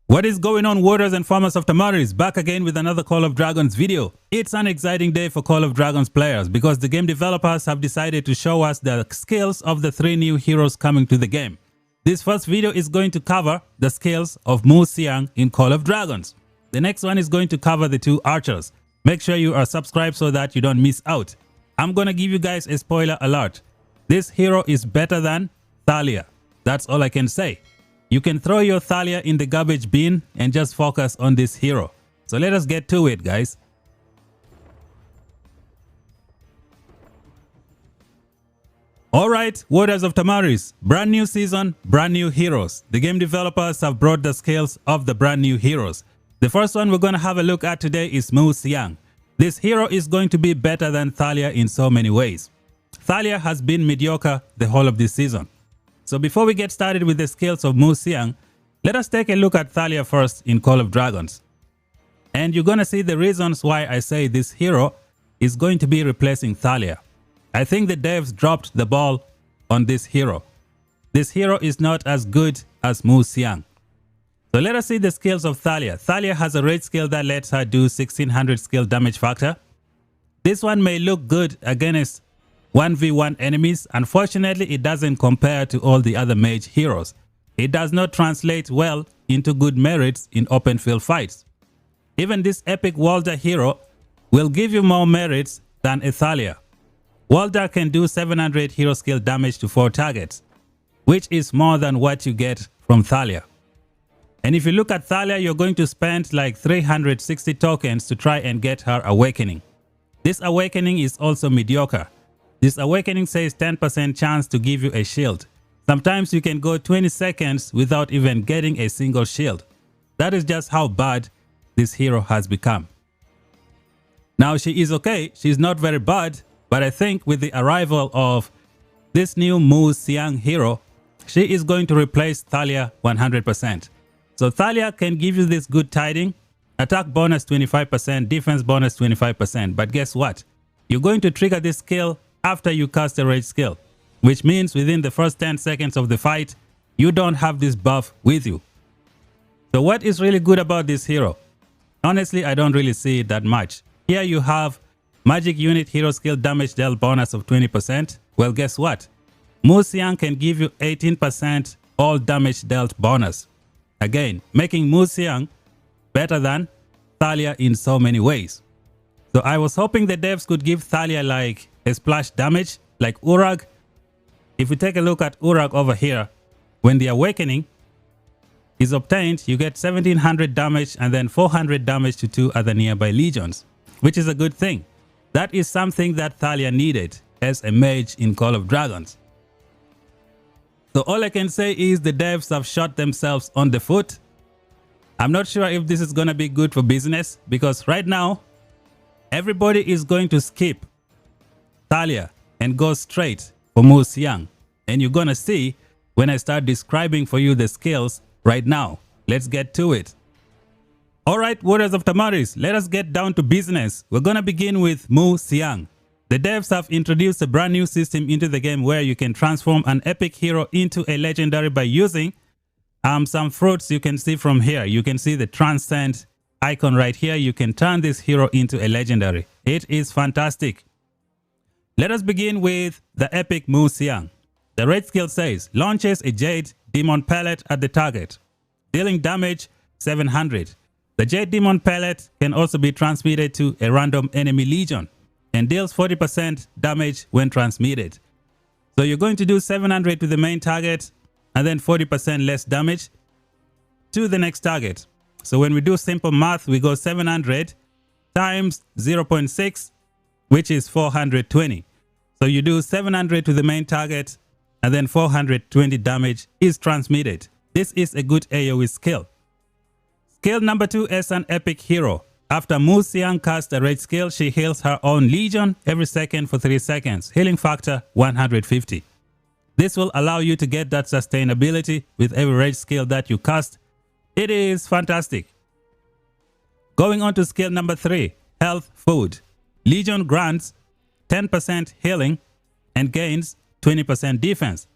What is going on, warriors and farmers of Tamaris? Back again with another Call of Dragons video. It's an exciting day for Call of Dragons players because the game developers have decided to show us the skills of the 3 new heroes coming to the game. This first video is going to cover the skills of Hsiang in Call of Dragons. The next one is going to cover the 2 archers. Make sure you are subscribed so that you don't miss out. I'm gonna give you guys a spoiler alert. This hero is better than Thaleia. That's all I can say. You can throw your Thaleia in the garbage bin and just focus on this hero. So let us get to it, guys. Alright, warriors of Tamaris, brand new season, brand new heroes. The game developers have brought the skills of the brand new heroes. The first one we're going to have a look at today is Hsiang. This hero is going to be better than Thaleia in so many ways. Thaleia has been mediocre the whole of this season. So before we get started with the skills of Hsiang, let us take a look at Thaleia first in Call of Dragons. And you're going to see the reasons why I say this hero is going to be replacing Thaleia. I think the devs dropped the ball on this hero. This hero is not as good as Hsiang. So let us see the skills of Thaleia. Thaleia has a rage skill that lets her do 1600 skill damage factor. This one may look good against 1v1 enemies. Unfortunately, it doesn't compare to all the other mage heroes. It does not translate well into good merits in open field fights. Even this epic Walder hero will give you more merits than a Thaleia. Walder can do 700 hero skill damage to 4 targets, which is more than what you get from Thaleia. And if you look at Thaleia, you're going to spend like 360 tokens to try and get her awakening. This awakening is also mediocre. This awakening says 10% chance to give you a shield. Sometimes you can go 20 seconds without even getting a single shield. That is just how bad this hero has become. Now she is okay, she's not very bad, but I think with the arrival of this new Hsiang hero, she is going to replace Thaleia 100%. So Thaleia can give you this good tiding, attack bonus 25%, defense bonus 25%, but guess what? You're going to trigger this skill after you cast a rage skill, which means within the first 10 seconds of the fight, you don't have this buff with you. So what is really good about this hero? Honestly, I don't really see it that much. Here you have magic unit hero skill damage dealt bonus of 20%. Well, guess what? Hsiang can give you 18% all damage dealt bonus. Again, making Hsiang better than Thaleia in so many ways. So I was hoping the devs could give Thaleia like a splash damage like Urag. If we take a look at Urag over here, when the awakening is obtained, you get 1700 damage and then 400 damage to 2 other nearby legions, which is a good thing. That is something that Thaleia needed as a mage in Call of Dragons. So all I can say is the devs have shot themselves on the foot. I'm not sure if this is going to be good for business because right now everybody is going to skip Thaleia and go straight for Hsiang. And you're going to see when I start describing for you the skills right now. Let's get to it. Alright, warriors of Tamaris, let us get down to business. We're going to begin with Hsiang. The devs have introduced a brand new system into the game where you can transform an epic hero into a legendary by using some fruits you can see from here. You can see the transcend icon right here. You can turn this hero into a legendary. It is fantastic. Let us begin with the epic Hsiang. The rage skill says, launches a Jade Demon Pellet at the target, dealing damage 700. The Jade Demon Pellet can also be transmitted to a random enemy legion and deals 40% damage when transmitted. So you're going to do 700 to the main target and then 40% less damage to the next target. So when we do simple math, we go 700 times 0.6, which is 420. So you do 700 to the main target and then 420 damage is transmitted. This is a good AoE skill. Skill number 2 is an epic hero. After Hsiang casts a rage skill, she heals her own legion every second for 3 seconds. Healing factor 150. This will allow you to get that sustainability with every rage skill that you cast. It is fantastic. Going on to skill number 3, health food. Legion grants 10% healing and gains 20% defense.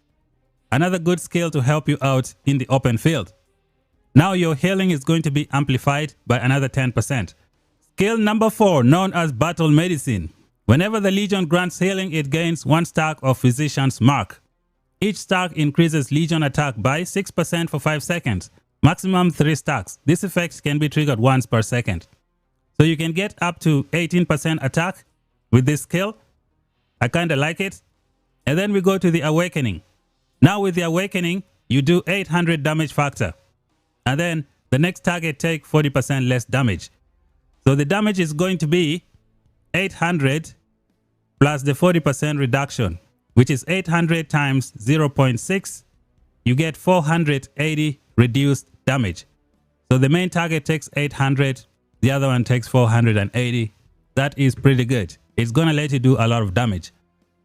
Another good skill to help you out in the open field. Now your healing is going to be amplified by another 10%. Skill number 4, known as Battle Medicine. Whenever the Legion grants healing, it gains 1 stack of Physician's Mark. Each stack increases Legion attack by 6% for 5 seconds. Maximum 3 stacks. This effect can be triggered once per second. So you can get up to 18% attack with this skill. I kind of like it. And then we go to the Awakening. Now with the Awakening, you do 800 damage factor. And then the next target take 40% less damage. So the damage is going to be 800 plus the 40% reduction, which is 800 times 0.6. You get 480 reduced damage. So the main target takes 800, the other one takes 480. That is pretty good. It's going to let you do a lot of damage.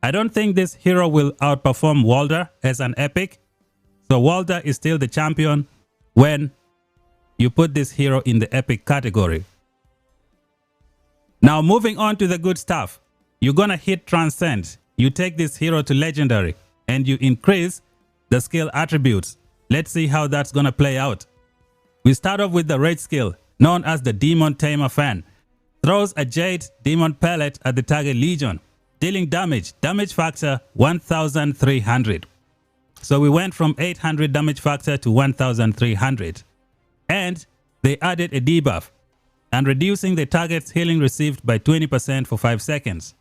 I don't think this hero will outperform Walder as an epic. So Walder is still the champion when you put this hero in the epic category. Now moving on to the good stuff. You're going to hit Transcend. You take this hero to legendary and you increase the skill attributes. Let's see how that's going to play out. We start off with the rage skill, known as the Demon Tamer Fan. Throws a Jade Demon Pellet at the target Legion, dealing damage. Damage factor 1300. So we went from 800 damage factor to 1300. And they added a debuff and reducing the target's healing received by 20% for 5 seconds.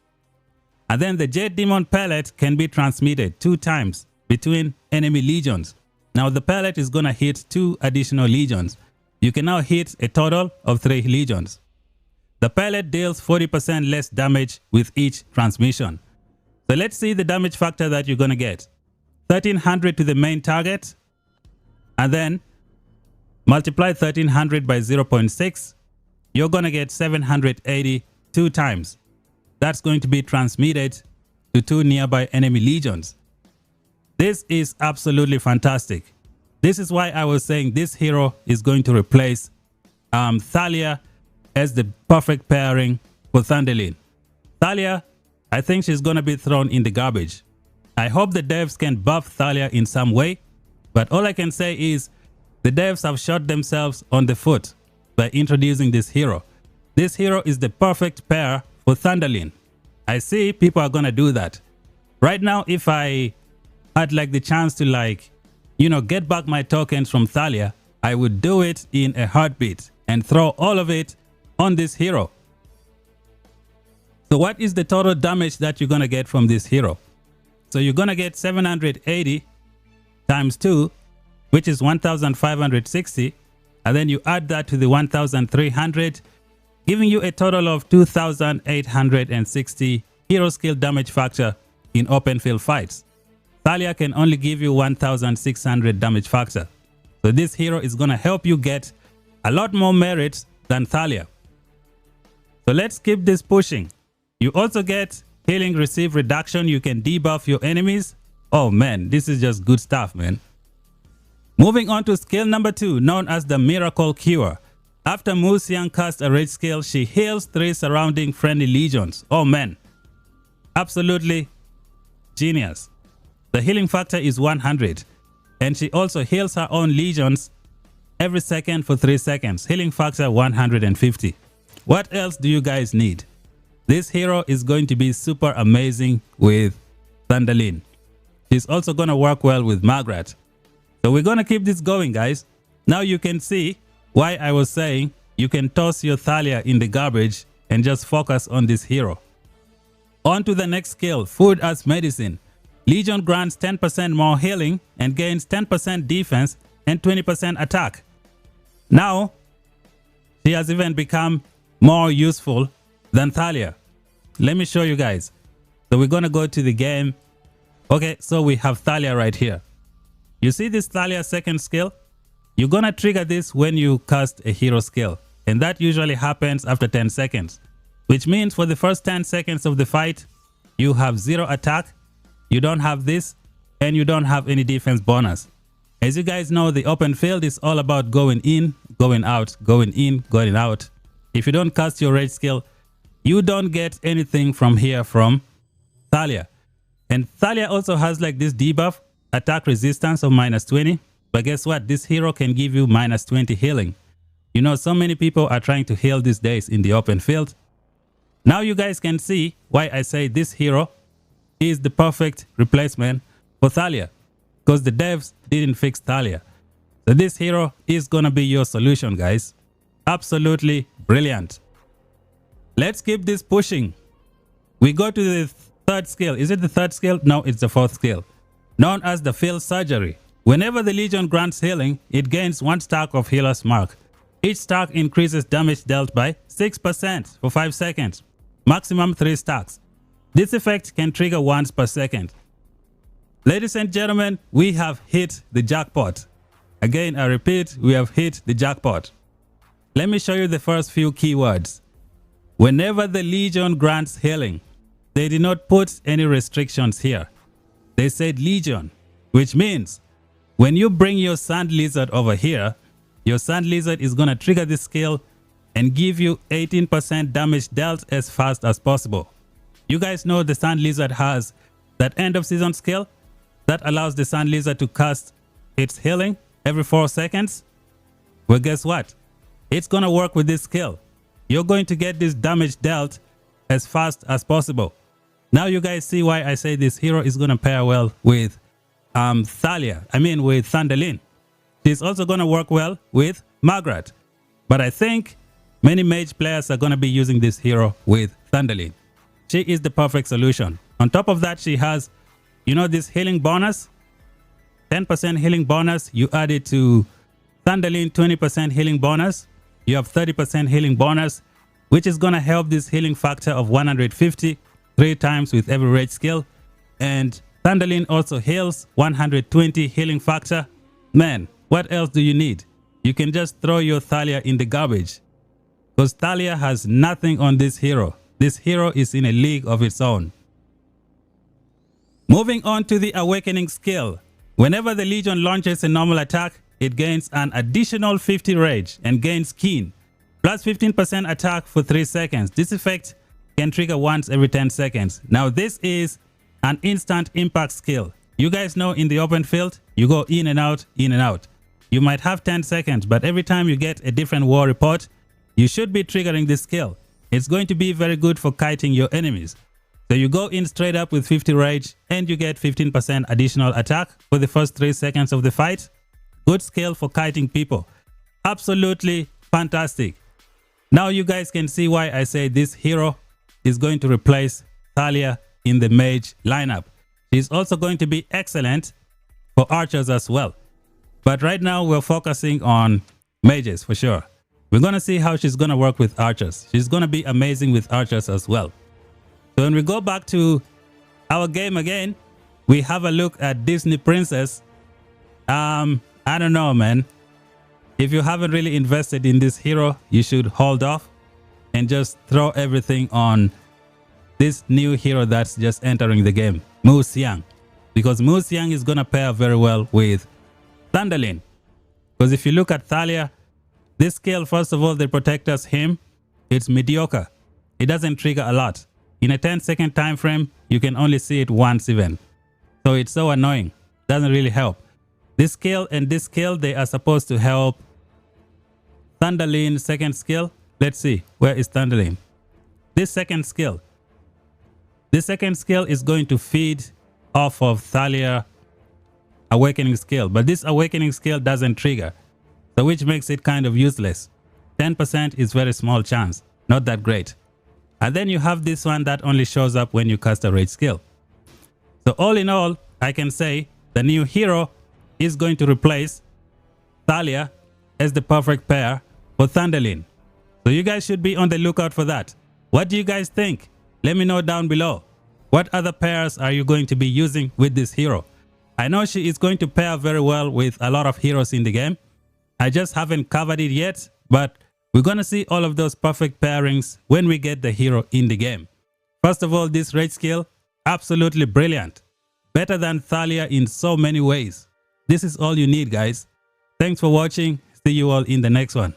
And then the Jade Demon Pellet can be transmitted 2 times between enemy legions. Now the pellet is going to hit 2 additional legions. You can now hit a total of 3 legions. The pellet deals 40% less damage with each transmission. So let's see the damage factor that you're going to get. 1300 to the main target. And then multiply 1300 by 0.6. You're going to get 780 2 times. That's going to be transmitted to 2 nearby enemy legions. This is absolutely fantastic. This is why I was saying this hero is going to replace Thaleia as the perfect pairing for Thunderlin. Thaleia, I think she's going to be thrown in the garbage. I hope the devs can buff Thaleia in some way, but all I can say is the devs have shot themselves on the foot by introducing this hero. This hero is the perfect pair for Thunderlin. I see people are going to do that. Right now, if I had like the chance to get back my tokens from Thaleia, I would do it in a heartbeat and throw all of it on this hero. So what is the total damage that you're going to get from this hero? So you're going to get 780 times 2, which is 1560. And then you add that to the 1300, giving you a total of 2860 hero skill damage factor in open field fights. Thaleia can only give you 1600 damage factor. So this hero is going to help you get a lot more merits than Thaleia. So let's keep this pushing. You also get healing receive reduction. You can debuff your enemies. Oh man, this is just good stuff, man. Moving on to skill number 2, known as the Miracle Cure. After Hsiang casts a rage skill, she heals 3 surrounding friendly legions. Oh man, absolutely genius. The healing factor is 100 and she also heals her own legions every second for 3 seconds. Healing factor 150. What else do you guys need? This hero is going to be super amazing with Thunderlin. She's also going to work well with Magrat. So we're going to keep this going, guys. Now you can see why I was saying you can toss your Thaleia in the garbage and just focus on this hero. On to the next skill, Food as Medicine. Legion grants 10% more healing and gains 10% defense and 20% attack. Now, she has even become more useful than Thaleia. Let me show you guys. So we're going to go to the game. Okay, so we have Thaleia right here. You see this Thaleia second skill? You're going to trigger this when you cast a hero skill. And that usually happens after 10 seconds. Which means for the first 10 seconds of the fight, you have 0 attack, you don't have this, and you don't have any defense bonus. As you guys know, the open field is all about going in, going out, going in, going out. If you don't cast your rage skill, you don't get anything from here from Thaleia. And Thaleia also has like this debuff, attack resistance of -20. But guess what? This hero can give you minus 20 healing. You know, so many people are trying to heal these days in the open field. Now you guys can see why I say this hero is the perfect replacement for Thaleia, because the devs didn't fix Thaleia. So this hero is gonna be your solution, guys. Absolutely brilliant. Let's keep this pushing. We go to the third skill. Is it the third skill? No, it's the fourth skill, known as the Field Surgery. Whenever the Legion grants healing, it gains 1 stack of Healer's Mark. Each stack increases damage dealt by 6% for 5 seconds, maximum 3 stacks. This effect can trigger once per second. Ladies and gentlemen, we have hit the jackpot. Again, I repeat, we have hit the jackpot. Let me show you the first few keywords. Whenever the Legion grants healing, they did not put any restrictions here. They said Legion, which means when you bring your Sand Lizard over here, your Sand Lizard is going to trigger this skill and give you 18% damage dealt as fast as possible. You guys know the Sand Lizard has that end of season skill that allows the Sand Lizard to cast its healing every 4 seconds. Well, guess what? It's going to work with this skill. You're going to get this damage dealt as fast as possible. Now you guys see why I say this hero is going to pair well with Thaleia. With Thunderlin. She's also going to work well with Margaret. But I think many mage players are going to be using this hero with Thunderlin. She is the perfect solution. On top of that, she has, you know, this healing bonus. 10% healing bonus. You add it to Thunderlin 20% healing bonus. You have 30% healing bonus, which is going to help this healing factor of 150 3 times with every rage skill. And Thunderlin also heals 120 healing factor. Man, what else do you need? You can just throw your Thaleia in the garbage, because Thaleia has nothing on this hero. This hero is in a league of its own. Moving on to the Awakening skill. Whenever the Legion launches a normal attack, it gains an additional 50 rage and gains keen, plus 15% attack for 3 seconds. This effect can trigger once every 10 seconds. Now this is an instant impact skill. You guys know in the open field, you go in and out, in and out. You might have 10 seconds, but every time you get a different war report, you should be triggering this skill. It's going to be very good for kiting your enemies. So you go in straight up with 50 rage and you get 15% additional attack for the first 3 seconds of the fight. Good skill for kiting people. Absolutely fantastic. Now you guys can see why I say this hero is going to replace Thaleia in the mage lineup. She's also going to be excellent for archers as well. But right now we're focusing on mages for sure. We're going to see how she's going to work with archers. She's going to be amazing with archers as well. So when we go back to our game again, we have a look at Disney Princess. I don't know, man. If you haven't really invested in this hero, you should hold off and just throw everything on this new hero that's just entering the game, Hsiang. Because Hsiang is going to pair very well with Thunderlin. Because if you look at Thaleia, this skill, first of all, the Protector's Hymn, it's mediocre. It doesn't trigger a lot. In a 10-second time frame, you can only see it once even. So it's so annoying. Doesn't really help. This skill and this skill, they are supposed to help Thunderlin's second skill. Let's see. Where is Thunderlin? This second skill. This second skill is going to feed off of Thaleia Awakening skill. But this Awakening skill doesn't trigger. So which makes it kind of useless. 10% is very small chance. Not that great. And then you have this one that only shows up when you cast a rage skill. So all in all, I can say the new hero is going to replace Thaleia as the perfect pair for Thunderlin. So you guys should be on the lookout for that. What do you guys think? Let me know down below. What other pairs are you going to be using with this hero? I know she is going to pair very well with a lot of heroes in the game. I just haven't covered it yet, but we're going to see all of those perfect pairings when we get the hero in the game. First of all, this rage skill, absolutely brilliant. Better than Thaleia in so many ways. This is all you need, guys. Thanks for watching. See you all in the next one.